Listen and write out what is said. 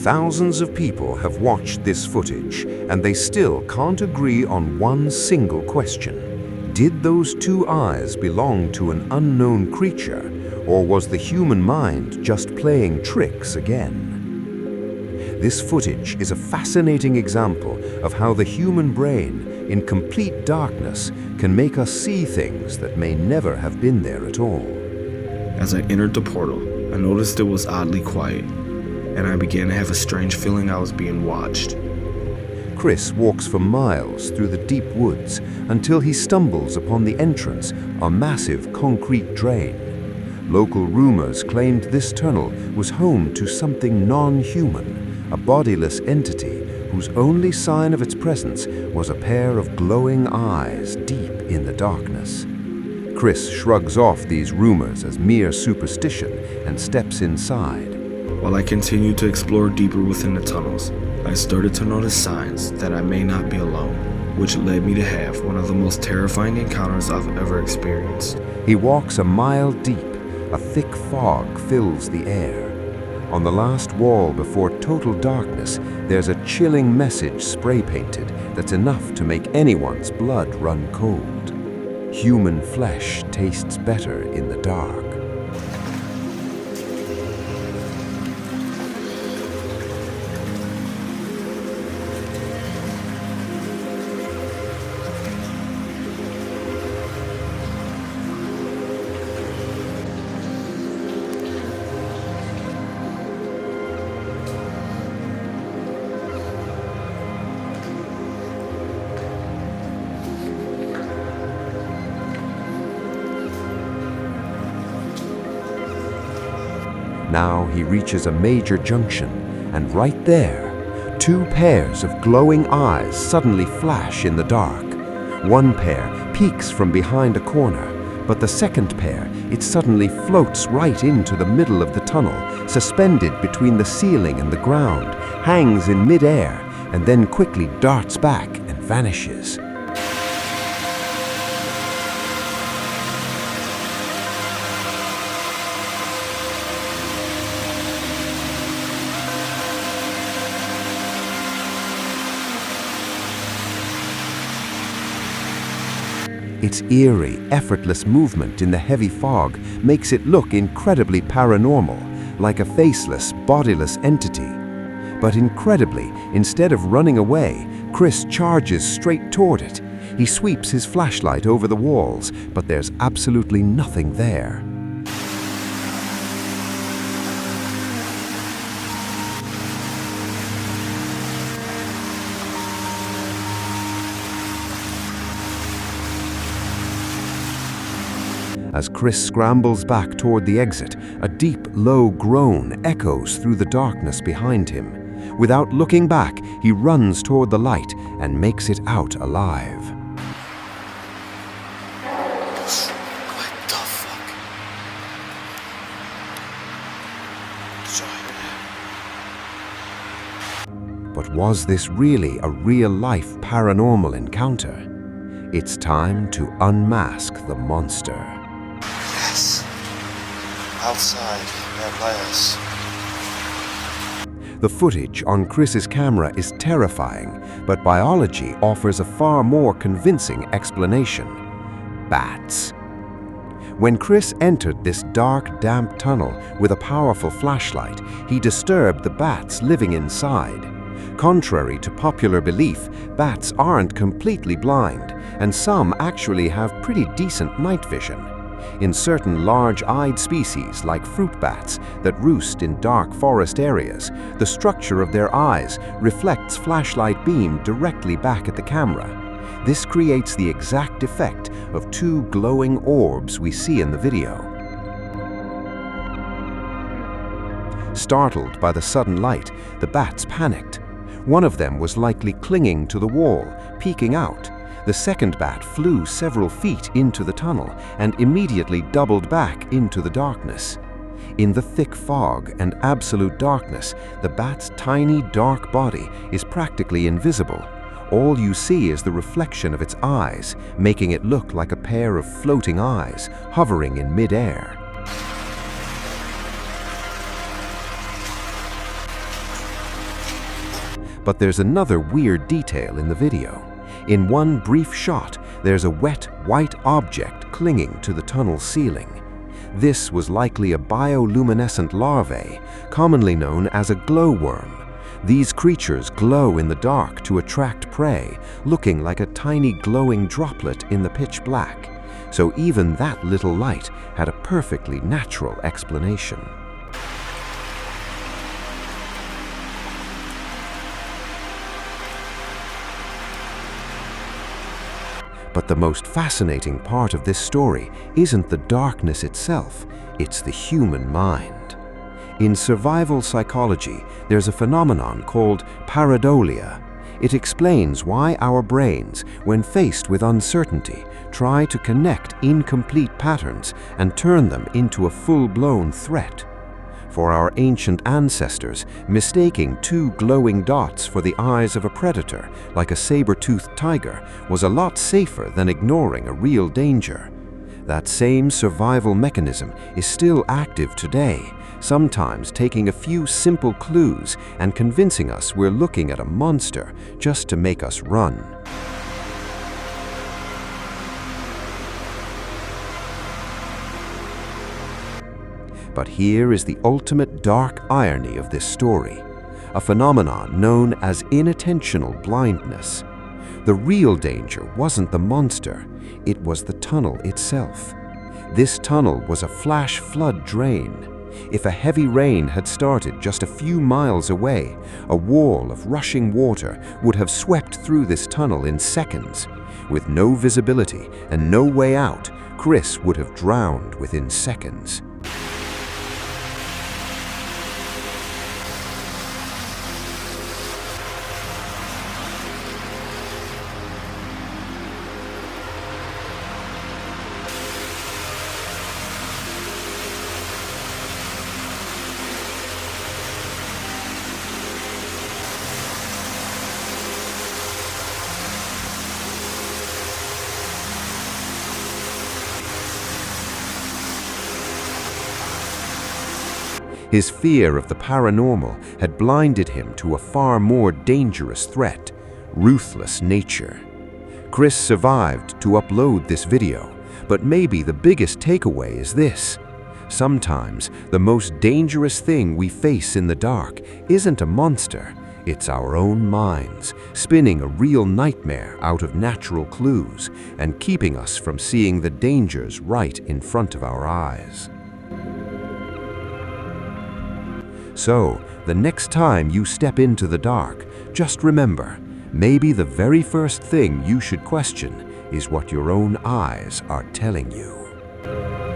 Thousands of people have watched this footage, and they still can't agree on one single question. Did those two eyes belong to an unknown creature, or was the human mind just playing tricks again? This footage is a fascinating example of how the human brain, in complete darkness, can make us see things that may never have been there at all. As I entered the portal, I noticed it was oddly quiet, and I began to have a strange feeling I was being watched. Chris walks for miles through the deep woods until he stumbles upon the entrance, a massive concrete drain. Local rumors claimed this tunnel was home to something non-human, a bodiless entity whose only sign of its presence was a pair of glowing eyes deep in the darkness. Chris shrugs off these rumors as mere superstition and steps inside. While I continued to explore deeper within the tunnels, I started to notice signs that I may not be alone, which led me to have one of the most terrifying encounters I've ever experienced. He walks a mile deep. A thick fog fills the air. On the last wall before total darkness, there's a chilling message spray-painted that's enough to make anyone's blood run cold. Human flesh tastes better in the dark. Now he reaches a major junction, and right there, two pairs of glowing eyes suddenly flash in the dark. One pair peeks from behind a corner, but the second pair, it suddenly floats right into the middle of the tunnel, suspended between the ceiling and the ground, hangs in mid-air, and then quickly darts back and vanishes. Its eerie, effortless movement in the heavy fog makes it look incredibly paranormal, like a faceless, bodiless entity. But incredibly, instead of running away, Chris charges straight toward it. He sweeps his flashlight over the walls, but there's absolutely nothing there. As Chris scrambles back toward the exit, a deep, low groan echoes through the darkness behind him. Without looking back, he runs toward the light and makes it out alive. What the fuck? But was this really a real-life paranormal encounter? It's time to unmask the monster. Yes. Outside, at last. The footage on Chris's camera is terrifying, but biology offers a far more convincing explanation. Bats. When Chris entered this dark, damp tunnel with a powerful flashlight, he disturbed the bats living inside. Contrary to popular belief, bats aren't completely blind, and some actually have pretty decent night vision. In certain large-eyed species, like fruit bats that roost in dark forest areas, the structure of their eyes reflects flashlight beam directly back at the camera. This creates the exact effect of two glowing orbs we see in the video. Startled by the sudden light, the bats panicked. One of them was likely clinging to the wall, peeking out. The second bat flew several feet into the tunnel and immediately doubled back into the darkness. In the thick fog and absolute darkness, the bat's tiny, dark body is practically invisible. All you see is the reflection of its eyes, making it look like a pair of floating eyes hovering in mid-air. But there's another weird detail in the video. In one brief shot, there's a wet, white object clinging to the tunnel ceiling. This was likely a bioluminescent larvae, commonly known as a glowworm. These creatures glow in the dark to attract prey, looking like a tiny glowing droplet in the pitch black. So even that little light had a perfectly natural explanation. But the most fascinating part of this story isn't the darkness itself, it's the human mind. In survival psychology, there's a phenomenon called pareidolia. It explains why our brains, when faced with uncertainty, try to connect incomplete patterns and turn them into a full-blown threat. For our ancient ancestors, mistaking two glowing dots for the eyes of a predator, like a saber-toothed tiger, was a lot safer than ignoring a real danger. That same survival mechanism is still active today, sometimes taking a few simple clues and convincing us we're looking at a monster just to make us run. But here is the ultimate dark irony of this story, a phenomenon known as inattentional blindness. The real danger wasn't the monster, it was the tunnel itself. This tunnel was a flash flood drain. If a heavy rain had started just a few miles away, a wall of rushing water would have swept through this tunnel in seconds. With no visibility and no way out, Chris would have drowned within seconds. His fear of the paranormal had blinded him to a far more dangerous threat: ruthless nature. Chris survived to upload this video, but maybe the biggest takeaway is this: sometimes the most dangerous thing we face in the dark isn't a monster, it's our own minds, spinning a real nightmare out of natural clues and keeping us from seeing the dangers right in front of our eyes. So, the next time you step into the dark, just remember, maybe the very first thing you should question is what your own eyes are telling you.